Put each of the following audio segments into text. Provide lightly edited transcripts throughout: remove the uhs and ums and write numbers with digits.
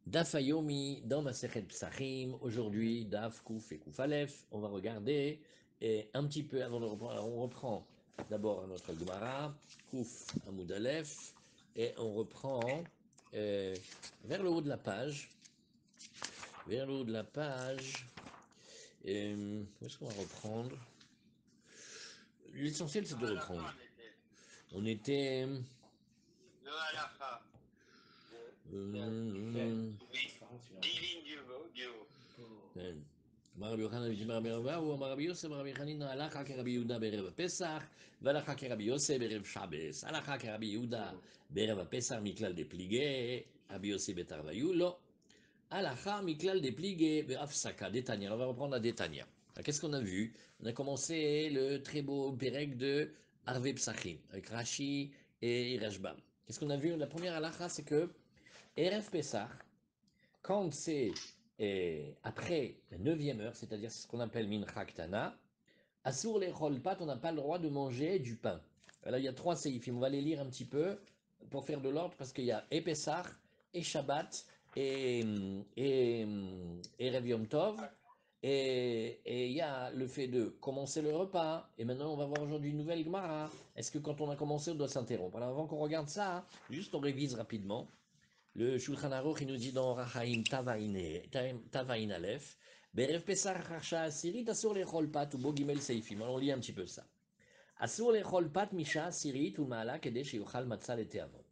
Daf Ayomi dans Masechet Psachim. Aujourd'hui, Daf Kouf et Kouf Aleph. On va regarder et un petit peu avant de reprendre. Alors on reprend d'abord notre Gemara, Kouf Amoud Aleph, et on reprend vers le haut de la page. Vers le haut de la page. Où est-ce qu'on va reprendre? L'essentiel, c'est de reprendre. On était. Le halakha. Divine du haut. Rabbi Yochanan dit Rabbi Rava ou Rabbi Yosef, Rabbi Hanina, Alakha ke Rabbi Yehuda berev Pesach, Valakha ke Rabbi Yosef berev Shabbos, Alakha ke Rabbi Yehuda berev Pesach miklal depligé, Rabbi Yosef betarvayu lo, Alakha miklal depligé beafsaka Détania. On va reprendre la Détania. Qu'est-ce qu'on a vu? On a commencé le très beau Perek de Arve Psachim avec Rashi et Rashbam. Qu'est-ce qu'on a vu? La première Alakha, c'est que Erev Pesach, quand c'est après la 9e heure, c'est-à-dire ce qu'on appelle Mincha Ktana, Asur lechol pat, on n'a pas le droit de manger du pain. Alors il y a 3 séifim, on va les lire un petit peu pour faire de l'ordre, parce qu'il y a et Pessah, et Shabbat, et Rev Yom Tov, et il y a le fait de commencer le repas, et maintenant on va voir aujourd'hui une nouvelle Gemara. Est-ce que quand on a commencé, on doit s'interrompre? Alors avant qu'on regarde ça, juste on révise rapidement. Le Shulchan Aruch, il nous dit dans Rachaim Tavain Aleph, Berev Pesach Harsha Asirit, Asur lechol pat, ou Bogimel Seifim. Alors on lit un petit peu ça. Asur lechol pat, Misha Asirit, ou Maala, Kedesh, Yuchal Matzal et Teavon.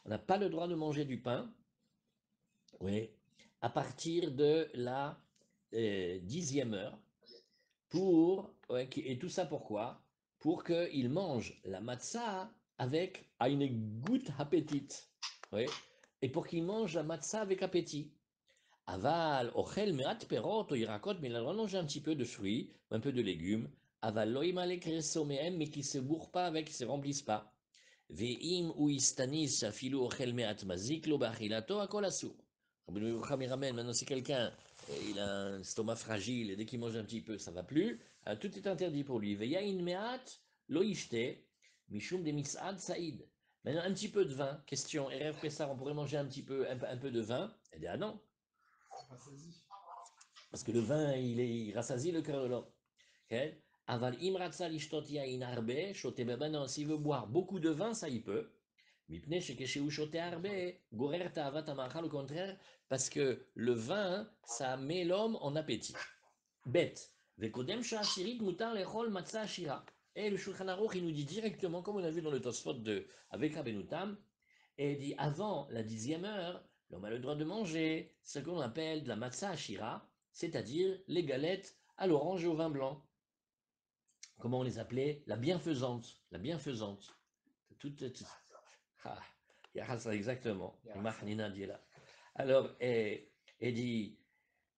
On n'a pas le droit de manger du pain, oui, à partir de la 10e heure, et tout ça pourquoi? Pour qu'il mange la matzah avec une goutte appétit. Oui, et pour qu'il mange la matzah avec appétit. Aval, ochel meat perot, ou irakot, mais il a le droit de manger un petit peu de fruits, un peu de légumes. Aval, loimale kresomehem, mais qui se bourre pas avec, qui se remplissent pas. Ve'im ou istanis, afilu ochel meat mazik, lo bachilato, akol asur. Maintenant, si quelqu'un il a un estomac fragile et dès qu'il mange un petit peu, ça va plus, tout est interdit pour lui. Ve'yain meat, lo ishte, mishum de misad saïd. Maintenant, un petit peu de vin, question, RF Pessar, on pourrait manger un petit peu, un peu de vin? Elle dit, ah non, parce que le vin, il rassasie le cœur de l'homme. Okay? Aval imratza lishtot yain arbe, shote non, s'il veut boire beaucoup de vin, ça il peut. Mipne shekeshu shote arbe, gorer ta'avat amachal, au contraire, parce que le vin, ça met l'homme en appétit. Bête. Vekodem sha'ashirit mutar lechol matzah ashira. Et le Shulchan Aruch, il nous dit directement, comme on a vu dans le Tosfot avec Rabbeinu Tam, et il dit avant la 10e heure, l'homme a le droit de manger ce qu'on appelle de la matzah ashira, c'est-à-dire les galettes à l'orange et au vin blanc. Comment on les appelait? La bienfaisante. La bienfaisante. Tout, ah, exactement. Mahnina dit là. Alors, et dit,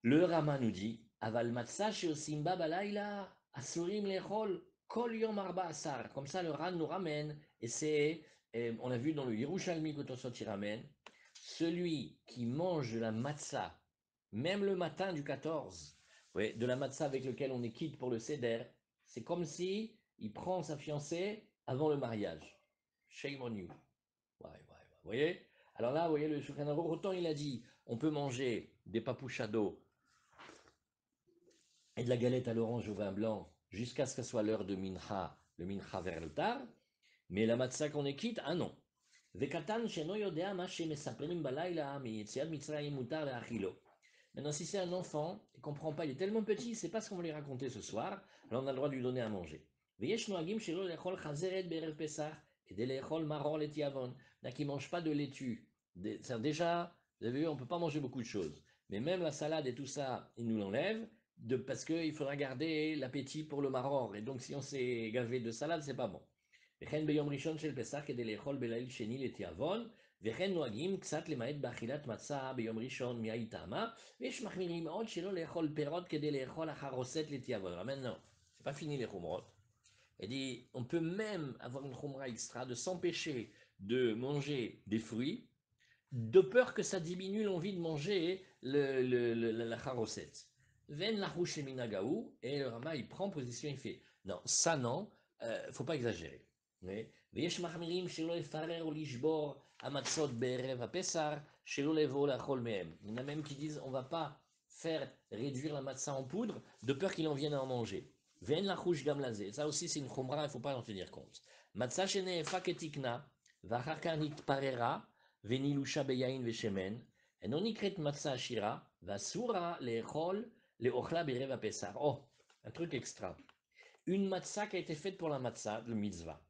le Rama nous dit, aval matzah sheosim balayla asurim lechol kol yom arba asar. Comme ça, le Ran nous ramène, et c'est, on a vu dans le Yerushalmi que Tosot y ramène, celui qui mange de la matzah, même le matin du 14, ouais, de la matzah avec lequel on est quitte pour le Seder, c'est comme si il prend sa fiancée avant le mariage. Shame on you. Ouais, ouais, ouais. Vous voyez? Alors là, vous voyez, le Shulchan Aruch, autant il a dit, on peut manger des papouchas d'eau et de la galette à l'orange au vin blanc jusqu'à ce que ce soit l'heure de mincha, le mincha vers le tard, mais la matzah qu'on est quitte, ah non. Vekatan sheno yodea ma shemesaperim balayla miyetziat mitzrayim mutar leachilo. Maintenant, si c'est un enfant, il ne comprend pas, il est tellement petit, il ne sait pas ce qu'on va lui raconter ce soir, alors on a le droit de lui donner à manger. Veyesh noagim shelo lechol chazeret berev pesach et de lechol maror letiavon. Il qui ne mange pas de laitue. Déjà, vous avez vu, on ne peut pas manger beaucoup de choses. Mais même la salade et tout ça, il nous l'enlève, parce qu'il faudra garder l'appétit pour le maror. Et donc, si on s'est gavé de salade, c'est pas bon. וכן ביום ראשון של פסח כדי לאכול בליל שני לתיאבון, וכן נוהגים קצת למעט באכילת מצה ביום ראשון מהי טעמה, ויש מחמירים מאוד שלא לאכול פירות כדי לאכול החרוסת לתיאבון. Alors maintenant, c'est pas fini les khumrot. Elle dit, on peut même avoir une khumra extra de s'empêcher de manger des fruits, de peur que ça diminue l'envie de manger la charoset. Ven la minagaou, et le Rama il prend position, il fait non, ça non, faut pas exagérer. ויש מחמירים שלא יפרר או לשבור Amatzot be'erev ha'pesar, shelo levo lachol mehem. Il y en a même qui disent on ne va pas faire réduire la matzah en poudre de peur qu'il en vienne à en manger. Ve'en lachouch gam lazé. Ça aussi c'est une chumra, il ne faut pas en tenir compte. Matzah shene'efa ketikna, v'achar kan itparera, ve'nilusha beyain ve'shemen, enon nikret matzah ashira, v'asura le'echol le'ochla be'erev ha'pesar. Oh, un truc extra. Une matzah qui a été faite pour la matzah, le mitzvah.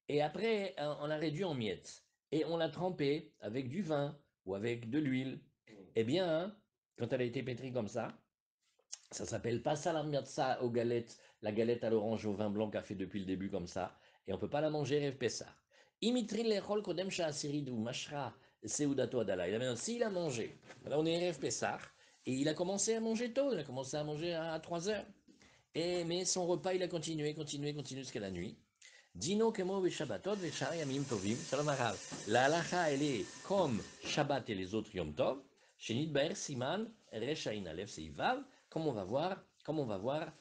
Et après, on l'a réduit en miettes. Et on l'a trempée avec du vin ou avec de l'huile. Eh bien, quand elle a été pétrie comme ça s'appelle pas salam matzah aux galettes, la galette à l'orange au vin blanc qu'a fait depuis le début comme ça. Et on ne peut pas la manger Rev Pessah. Imitrin lechol kodem sha'asirid ou mashra seudato adala. S'il a mangé, là on est Rev Pessah, et il a commencé à manger tôt, il a commencé à manger à 3 heures. Mais son repas, il a continué jusqu'à la nuit. Dino kemo ve Shabbatot ve shar yamim tovim. Shalom Arav. La halacha, elle est comme Shabbat et les autres Yom Tov. Shenit Baer Siman Resh Ain Aleph Seivav. Comme on va voir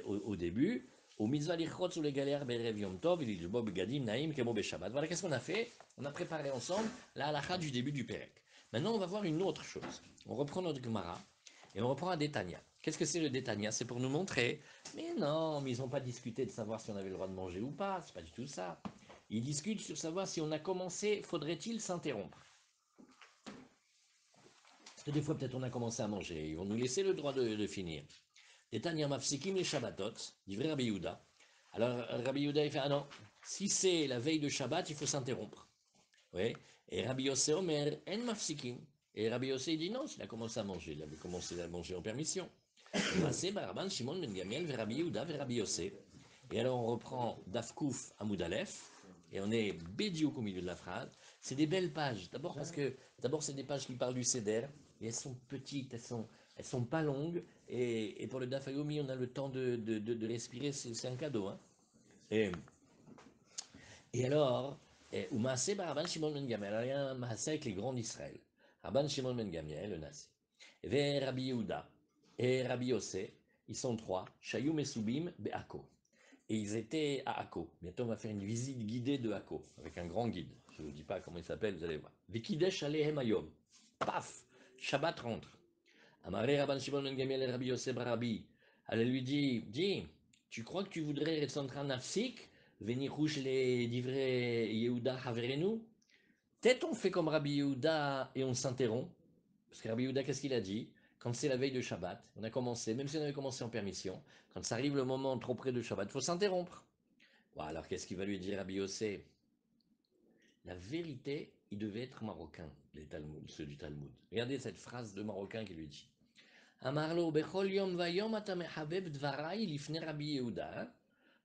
au début. Au mitzvah lichot sous les galères berev Yom Tov. Il dit Bob Gadim Naim kemo be Shabbat. Voilà, qu'est-ce qu'on a fait? On a préparé ensemble la halacha du début du Perek. Maintenant, on va voir une autre chose. On reprend notre Gemara et on reprend un Détania. Qu'est-ce que c'est le Détania? C'est pour nous montrer. Mais non, mais ils n'ont pas discuté de savoir si on avait le droit de manger ou pas. C'est pas du tout ça. Ils discutent sur savoir si on a commencé, faudrait-il s'interrompre? Parce que des fois, peut-être on a commencé à manger. Ils vont nous laisser le droit de finir. Détania mafsikim les Shabbatot, dit vrai Rabbi Yehuda. Alors Rabbi Yehuda, il fait ah non, si c'est la veille de Shabbat, il faut s'interrompre. Oui. Et Rabbi Yossé Omer, en mafsikim. Et Rabbi Yossé, il dit non, il a commencé à manger. Il avait commencé à manger en permission. Massé Baraban, Shimon Ben Gamiel, Rabbi Yehuda, Rabbi Yossé. Et alors on reprend Dafkouf Hamoud Aleph, et on est bédiouk au milieu de la phrase. C'est des belles pages. D'abord c'est des pages qui parlent du Seder, et elles sont petites, elles sont pas longues, et pour le Daf Yomi, on a le temps de respirer, c'est un cadeau. Hein. Et, et alors, Umaase Baraban Shimon Ben Gamiel, alors il y a un Maaseh avec les grands d'Israël. Rabban Shimon Ben Gamiel, le Nasi. Et Rabbi Yehuda et Rabbi Yossé, ils sont trois, Shayou Mesubim Be'ako. Et ils étaient à Akko. Bientôt, on va faire une visite guidée de Akko, avec un grand guide. Je ne vous dis pas comment il s'appelle, vous allez voir. Vikidesh Alehem Ayom. Paf, Shabbat rentre. Amaré Rabban Shimon Ben Gamiel et Rabbi Yossé Barabi. Elle lui dit, tu crois que tu voudrais Retzontra Nafsik, venir rouge les divrei Yehuda Haverenu? Peut-être on fait comme Rabbi Yehuda et on s'interrompt. Parce que Rabbi Yehuda, qu'est-ce qu'il a dit? Quand c'est la veille de Shabbat, on a commencé, même si on avait commencé en permission, quand ça arrive le moment trop près de Shabbat, il faut s'interrompre. Bon, alors qu'est-ce qu'il va lui dire Rabbi Yossé? La vérité, il devait être marocain, ceux du Talmud. Regardez cette phrase de marocain qui lui dit. Amarlo bechol yom vayom atamehabeb dvarai lifne Rabbi Yehuda. Hein.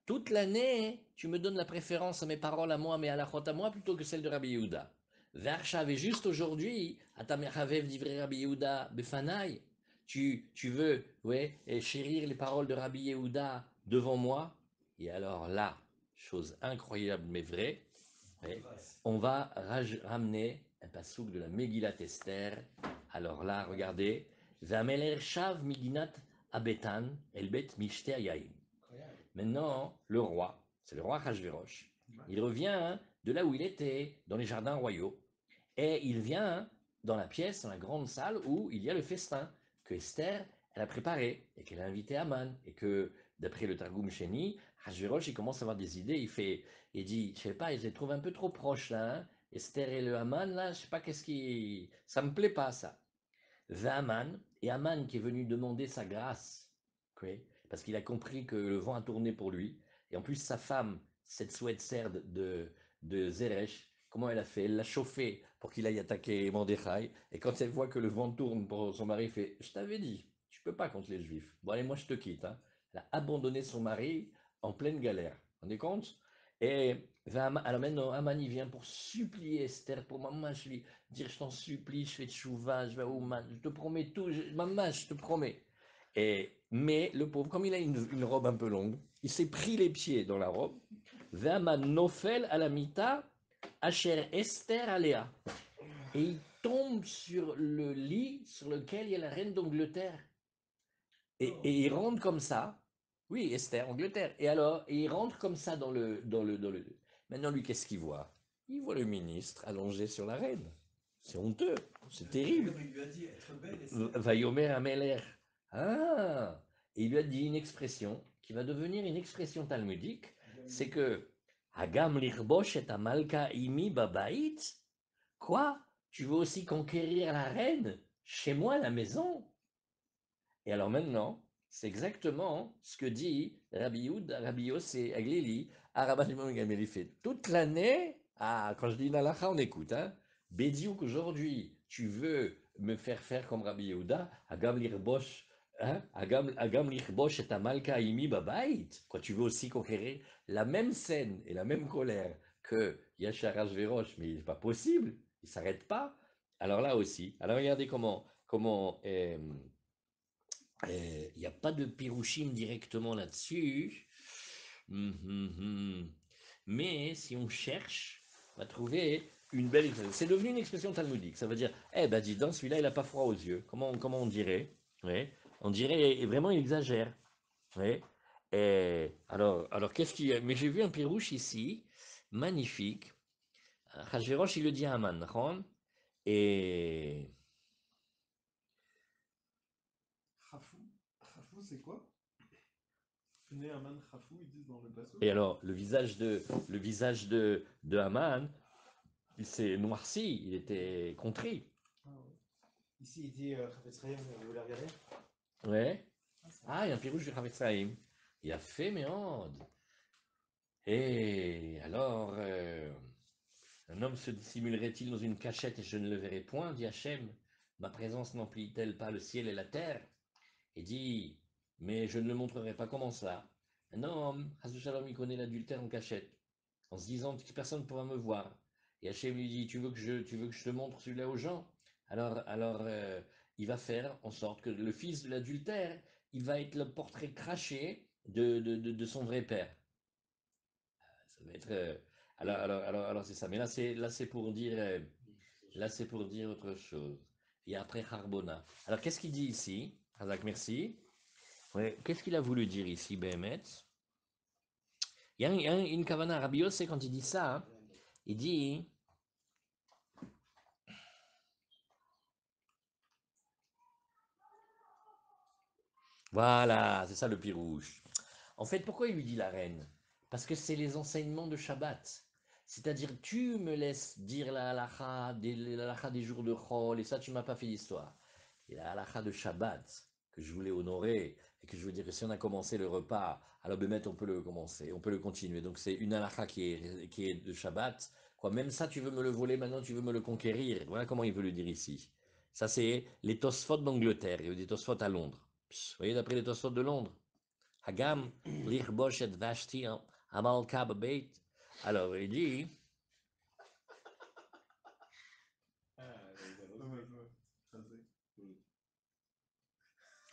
Toute l'année, tu me donnes la préférence à mes paroles à moi, mais à la chôte à moi, plutôt que celle de Rabbi Yehuda. Vershav, et juste aujourd'hui, atamehavev divrei Rabbi Yehuda befanai. Tu veux, ouais, chérir les paroles de Rabbi Yehuda devant moi. Et alors là, chose incroyable mais vraie, ouais, on va ramener un passouk de la Megillat Esther. Alors là, regardez. Vameler shav miginat abetan elbet mishte ayaim. Maintenant, le roi, c'est le roi Hachvérosh, il revient de là où il était, dans les jardins royaux, et il vient dans la pièce, dans la grande salle où il y a le festin que Esther, elle a préparé, et qu'elle a invité Aman, et que, d'après le Targum Sheni, Hachvérosh, il commence à avoir des idées, il dit, je sais pas, je les trouve un peu trop proches là, hein. Esther et le Aman, là, je sais pas qu'est-ce qui... Ça me plaît pas, ça. Aman, et Aman qui est venu demander sa grâce, okay, parce qu'il a compris que le vent a tourné pour lui, et en plus sa femme, cette Sweatserd de Zeresh, comment elle a fait? Elle l'a chauffé pour qu'il aille attaquer Mordechai, et quand elle voit que le vent tourne pour son mari, elle fait, je t'avais dit, tu peux pas contre les juifs, bon allez moi je te quitte, hein. Elle a abandonné son mari en pleine galère, vous vous rendez compte? Et alors maintenant, Aman, il vient pour supplier Esther, pour maman, je lui dire, je t'en supplie, je fais tchouva, je vais au man, je te promets tout, maman, je te promets. Mais le pauvre, comme il a une robe un peu longue, il s'est pris les pieds dans la robe, Aman nofel à la mita, Asher Esther aléa. Et il tombe sur le lit sur lequel il y a la reine d'Angleterre. Et il rentre comme ça. Oui, Esther, Angleterre. Et alors, il rentre comme ça dans le. Maintenant, lui, qu'est-ce qu'il voit? il voit le ministre allongé sur la reine. C'est honteux, c'est terrible. Il lui a dit être belle et c'est... Vayomer Ameler. Ah, et il lui a dit une expression qui va devenir une expression talmudique, c'est que Hagam lirbosh et amalka imi babait. Quoi? Tu veux aussi conquérir la reine chez moi à la maison? Et alors maintenant, c'est exactement ce que dit Rabbi Yossé Aglili à Rabban Shimon Gamliel. Il fait toute l'année. Ah, quand je dis Nalacha, on écoute. Hein. Bédiouk, aujourd'hui, tu veux me faire comme Rabbi Yehuda, Agam Lirbosh, hein, Agam Lirbosh et Amalka Imi Babait. Quoi, tu veux aussi conquérir la même scène et la même colère que Yashar Verosh, mais il n'est pas possible, il ne s'arrête pas. Alors là aussi, alors regardez comment il n'y a pas de pirouchim directement là-dessus. Mais si on cherche, on va trouver une belle expression. C'est devenu une expression talmudique. Ça veut dire, eh ben dis donc, celui-là, il n'a pas froid aux yeux. Comment on dirait? Ouais. On dirait, et vraiment, il exagère. Ouais. Alors qu'est-ce qu'il y a? Mais j'ai vu un pirouche ici, magnifique. Hachvérosh, il le dit à Aman, et Khafou, c'est quoi? Fnei Aman Khafou, ils disent dans le bateau. Et alors, le visage de Haman, il s'est noirci, il était contrit. Ah, ouais. Ici, il dit Khafetz Chaim, vous voulez regarder? Ouais. C'est Ah, il y a un pirouge du Chavetzaïm. Il a fait méande. Et alors, un homme se dissimulerait-il dans une cachette et je ne le verrai point, dit Hachem. Ma présence n'emplit-elle pas le ciel et la terre? Et dit, mais je ne le montrerai pas. Comment ça? Un homme, Hasdu Shalom, il connaît l'adultère en cachette, en se disant que personne ne pourra me voir. Et Hachem lui dit, tu veux que je te montre celui-là aux gens? Alors, il va faire en sorte que le fils de l'adultère, il va être le portrait craché de son vrai père. Ça va être. Alors, c'est ça. Mais là c'est pour dire autre chose. Et après Harbona. Alors, qu'est-ce qu'il dit ici? Hazak, merci. Ouais, qu'est-ce qu'il a voulu dire ici, Behemet? Il y a une kavana Rabbi c'est quand il dit ça, hein, il dit. Voilà, c'est ça le pirouche. En fait, pourquoi il lui dit la reine? Parce que c'est les enseignements de Shabbat. C'est-à-dire, tu me laisses dire la halakha des jours de Chol, et ça, tu m'as pas fait l'histoire. Et la halakha de Shabbat, que je voulais honorer, et que je veux dire que si on a commencé le repas, alors Bémet, on peut le commencer, on peut le continuer. Donc c'est une halakha qui est de Shabbat. Quoi, même ça, tu veux me le voler maintenant, tu veux me le conquérir. Voilà comment il veut le dire ici. Ça, c'est les Tosfot d'Angleterre, et des Tosfot à Londres. Vous voyez, d'après les Tosfot de Londres. Hagam, Lichbosh et Vashti, Amal Kababeit. Alors, il dit.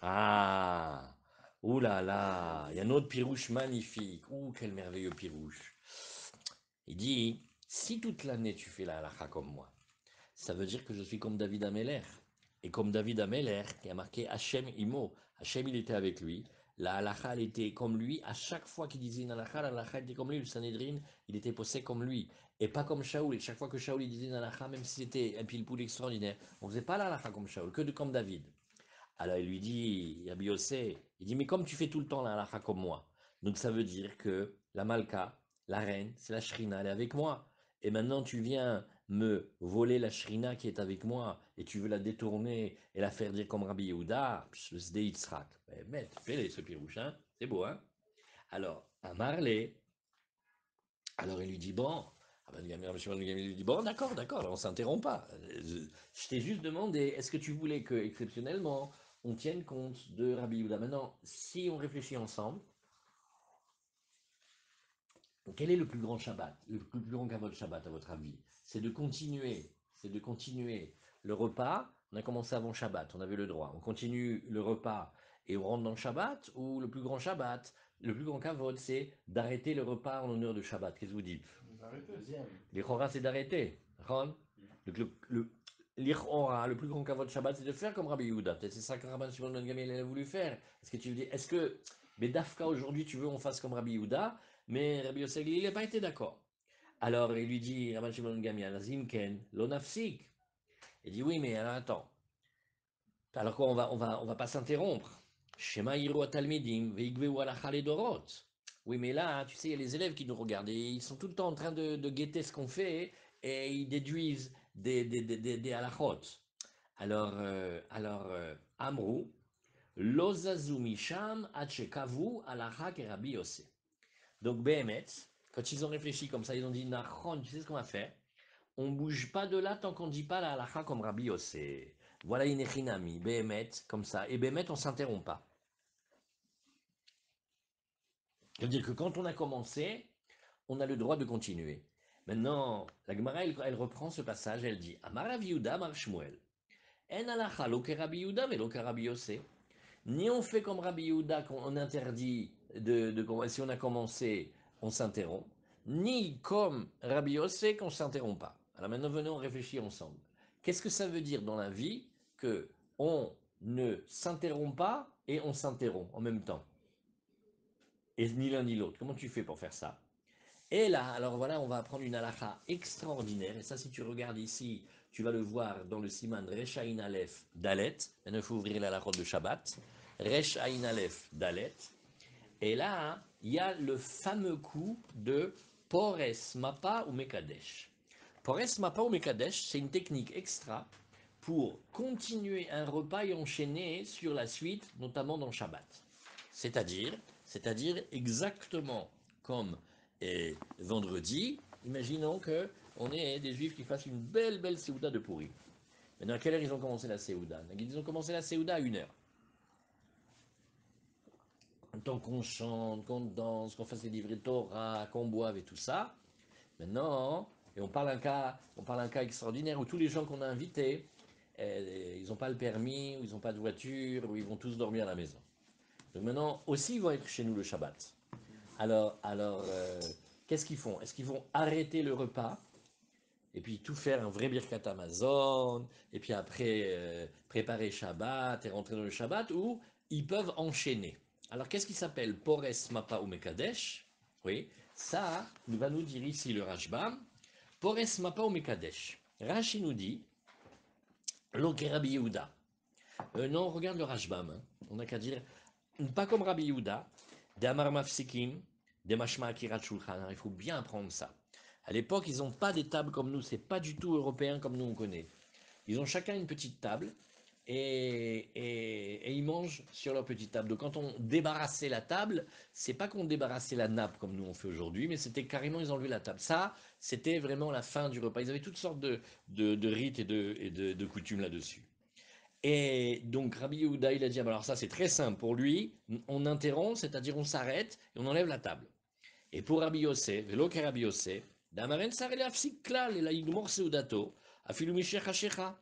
Ah, ouh là là, il y a un autre pirouche magnifique. Ouh, quel merveilleux pirouche. Il dit, si toute l'année tu fais la halakha comme moi, ça veut dire que je suis comme David Ameller. Et comme David Ameller, qui a marqué Hachem Imo, Hachem il était avec lui, la halakha elle était comme lui, à chaque fois qu'il disait une halakha, la halakha était comme lui, le Sanhedrin, il était posé comme lui. Et pas comme Shaoul, et chaque fois que Shaoul il disait une halakha, même si c'était un pile-poule extraordinaire, on faisait pas la halakha comme Shaoul, comme David. Alors il lui dit, Rabbi Yossé, il dit, mais comme tu fais tout le temps la halakha comme moi, donc ça veut dire que la Malka, la reine, c'est la Shrina, elle est avec moi. Et maintenant tu viens me voler la Shrina qui est avec moi, et tu veux la détourner et la faire dire comme Rabbi Yehuda, le Sdei Yitzhak. Mais fais-les ce pirouche, hein, c'est beau, hein. Alors, à Marley, alors il lui dit, bon, il lui dit, bon, d'accord, on s'interrompt pas. Je t'ai juste demandé, est-ce que tu voulais que, exceptionnellement, on tienne compte de Rabbi Yehuda? Maintenant, si on réfléchit ensemble, quel est le plus grand Shabbat, le plus grand Kavod Shabbat à votre avis? C'est de continuer le repas. On a commencé avant Shabbat, on avait le droit. On continue le repas et on rentre dans le Shabbat, ou le plus grand Shabbat, le plus grand Kavod, c'est d'arrêter le repas en honneur de Shabbat. Qu'est-ce que vous dites? L'Ichora, c'est d'arrêter. Donc l'Ichora, le plus grand Kavod Shabbat, c'est de faire comme Rabbi Yehuda. Peut-être c'est ça que Rabban Shimon ben Gamliel a voulu faire. Est-ce que tu veux dire, est-ce que, mais Dafka aujourd'hui, tu veux on fasse comme Rabbi Yehuda, mais Rabbi Yosef il n'a pas été d'accord. Alors, il lui dit, Rabban Shimon Gamian, Azimken, lonafsik. Il dit, oui, mais alors attends. Alors quoi, on va pas s'interrompre. Shema Iru Talmidim, Veigveu Alacha Ledorot. Oui, mais là, tu sais, il y a les élèves qui nous regardent et ils sont tout le temps en train de guetter ce qu'on fait et ils déduisent des halachot. Amrou, Lozazu Misham Achekavu Alacha Kerabi Yose. Donc, Behemet, quand ils ont réfléchi comme ça, ils ont dit, Nachon, tu sais ce qu'on va faire? On ne bouge pas de là tant qu'on ne dit pas la halakha comme Rabbi Yossé. Voilà une echinami, Behemet, comme ça. Et Behemet, on ne s'interrompt pas. C'est-à-dire que quand on a commencé, on a le droit de continuer. Maintenant, la Gemara, elle reprend ce passage, elle dit Amar Rav Yehuda, Amar Shmuel. En halakha lo ke Rabbi Yehuda, velo ke Rabbi Yossé. Ni on fait comme Rabbi Yehuda, qu'on interdit si on a commencé, on s'interrompt, ni comme Rabbi Yossé, qu'on ne s'interrompt pas. Alors maintenant, venons réfléchir ensemble. Qu'est-ce que ça veut dire dans la vie que on ne s'interrompt pas et on s'interrompt en même temps? Et ni l'un ni l'autre. Comment tu fais pour faire ça? Et là, alors voilà, on va apprendre une halakha extraordinaire. Et ça, si tu regardes ici, tu vas le voir dans le siman Resh Ayin Aleph Dalet. Maintenant, il faut ouvrir la halakha de Shabbat. Resh Ayin Aleph Dalet. Et là, il y a le fameux coup de Pores Mapa ou Mekadesh. Pores Mapa ou Mekadesh, c'est une technique extra pour continuer un repas et enchaîner sur la suite, notamment dans Shabbat. C'est-à-dire exactement comme vendredi, imaginons qu'on ait des juifs qui fassent une belle séouda de pourri. Maintenant, à quelle heure ils ont commencé la séouda? Ils ont commencé la séouda à 1 heure. Tant qu'on chante, qu'on danse, qu'on fasse des livrets de Torah, qu'on boive et tout ça. Maintenant, et on parle un cas extraordinaire où tous les gens qu'on a invités, ils n'ont pas le permis, ou ils n'ont pas de voiture, ou ils vont tous dormir à la maison. Donc maintenant, aussi, ils vont être chez nous le Shabbat. Alors, qu'est-ce qu'ils font? Est-ce qu'ils vont arrêter le repas et puis tout faire un vrai Birkat Amazon, et puis après préparer Shabbat et rentrer dans le Shabbat, ou ils peuvent enchaîner? Alors qu'est-ce qui s'appelle Pores Mapa ou Mekadesh? Oui, ça va nous dire ici le Rashbam. Pores Mapa ou Mekadesh. Rashi nous dit, Lo ke Rabbi Yehuda. Non, regarde le Rashbam. Hein. On n'a qu'à dire, pas comme Rabbi Yehuda, d'Amar Mafsikim, de Mashma Akirat Shulchan. Il faut bien apprendre ça. À l'époque, ils n'ont pas des tables comme nous, c'est pas du tout européen comme nous on connaît. Ils ont chacun une petite table et ils mangent sur leur petite table. Donc quand on débarrassait la table, c'est pas qu'on débarrassait la nappe comme nous on fait aujourd'hui, mais c'était carrément ils enlevaient la table. Ça, c'était vraiment la fin du repas. Ils avaient toutes sortes de rites et de coutumes là-dessus. Et donc Rabbi Yehuda, il a dit, alors ça c'est très simple, pour lui, on interrompt, c'est-à-dire on s'arrête et on enlève la table. Et pour Rabbi Yossé, velo ke Rabbi Yossé, d'amaren sarele afsik klal, et la yigmor seudato, afilu mishecha shecha.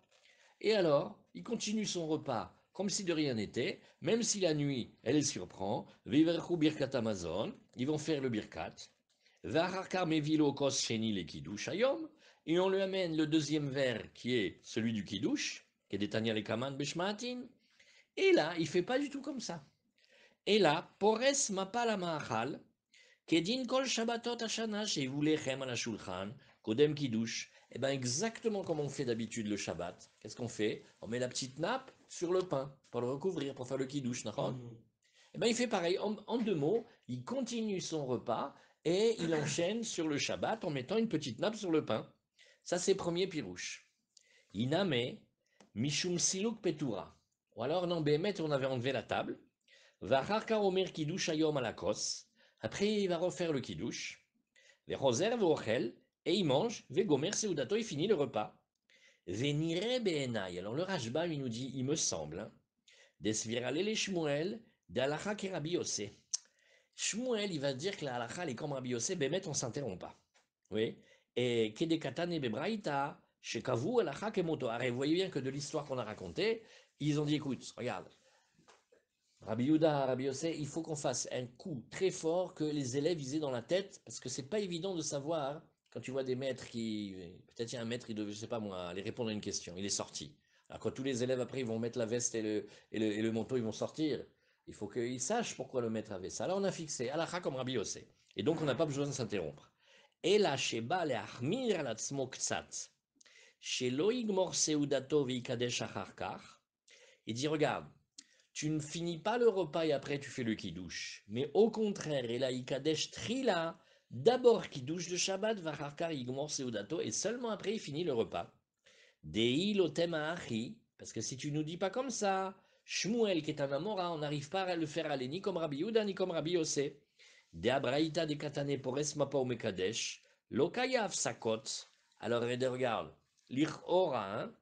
Et alors, il continue son repas comme si de rien n'était, même si la nuit, elle les surprend, viverchu birkat Amazon, ils vont faire le birkat, v'acharkar mevilo kos sheni le kiddush ayom, et on lui amène le deuxième verre qui est celui du kiddush, qui est des Tanya le kaman beshmatin, et là, il fait pas du tout comme ça. Et là, pores mapala ma'achal, kedin kol shabbatot hashana shevu lechem ala shulchan, kodem kiddush. Eh bien, exactement comme on fait d'habitude le Shabbat. Qu'est-ce qu'on fait? On met la petite nappe sur le pain pour le recouvrir, pour faire le kiddush. Eh bien, il fait pareil. En 2 mots, il continue son repas et il enchaîne sur le Shabbat en mettant une petite nappe sur le pain. Ça, c'est premier pirouche. Iname, mishum siluk petura. Ou alors, non, Bémet, on avait enlevé la table. Vacharka omer kiddush ayom alakos. Après, il va refaire le kiddush. Vechoser veochel. Et il mange. Vegomer seudato, il finit le repas. Venire beenai. Alors, le Rashbam, il nous dit, il me semble, hein, desvirale le Shmuel, d'alacha ke Rabbi Yossé. Shmuel, il va dire que la halacha, elle est comme Rabbi Yossé, Bémet, on ne s'interrompt pas. Oui. Et kedekatane bebraïta, shekavu halacha kemoto. Alors, vous voyez bien que de l'histoire qu'on a racontée, ils ont dit, écoute, regarde, Rabbi Yehuda, Rabbi Yossé, il faut qu'on fasse un coup très fort que les élèves aient dans la tête, parce que c'est pas évident de savoir, quand tu vois des maîtres qui, peut-être il y a un maître, il devait, je sais pas moi, aller répondre à une question, il est sorti. Alors quand tous les élèves après, ils vont mettre la veste et le manteau, ils vont sortir, il faut qu'ils sachent pourquoi le maître avait ça. Alors on a fixé, halakha comme Rabbi Yossé. Et donc on n'a pas besoin de s'interrompre. אלא שבא להחמיר על עצמו קצת, שלא יגמור סעודתו ויקדש אחר כך. Il dit, regarde, tu ne finis pas le repas et après tu fais le kiddush. Mais au contraire, et là, ikadesh trila, d'abord kiddush de Shabbat, vacharkar yigmor seudato, et seulement après il finit le repas. Dei lotem achi, parce que si tu nous dis pas comme ça, Shmuel qui est un Amora, on n'arrive pas à le faire aller ni comme Rabbi Yehuda ni comme Rabbi Yossé. De abraïta de katane pores mapa ou mekadesh, lokayav sakot. Alors regarde, l'Ichora, hein,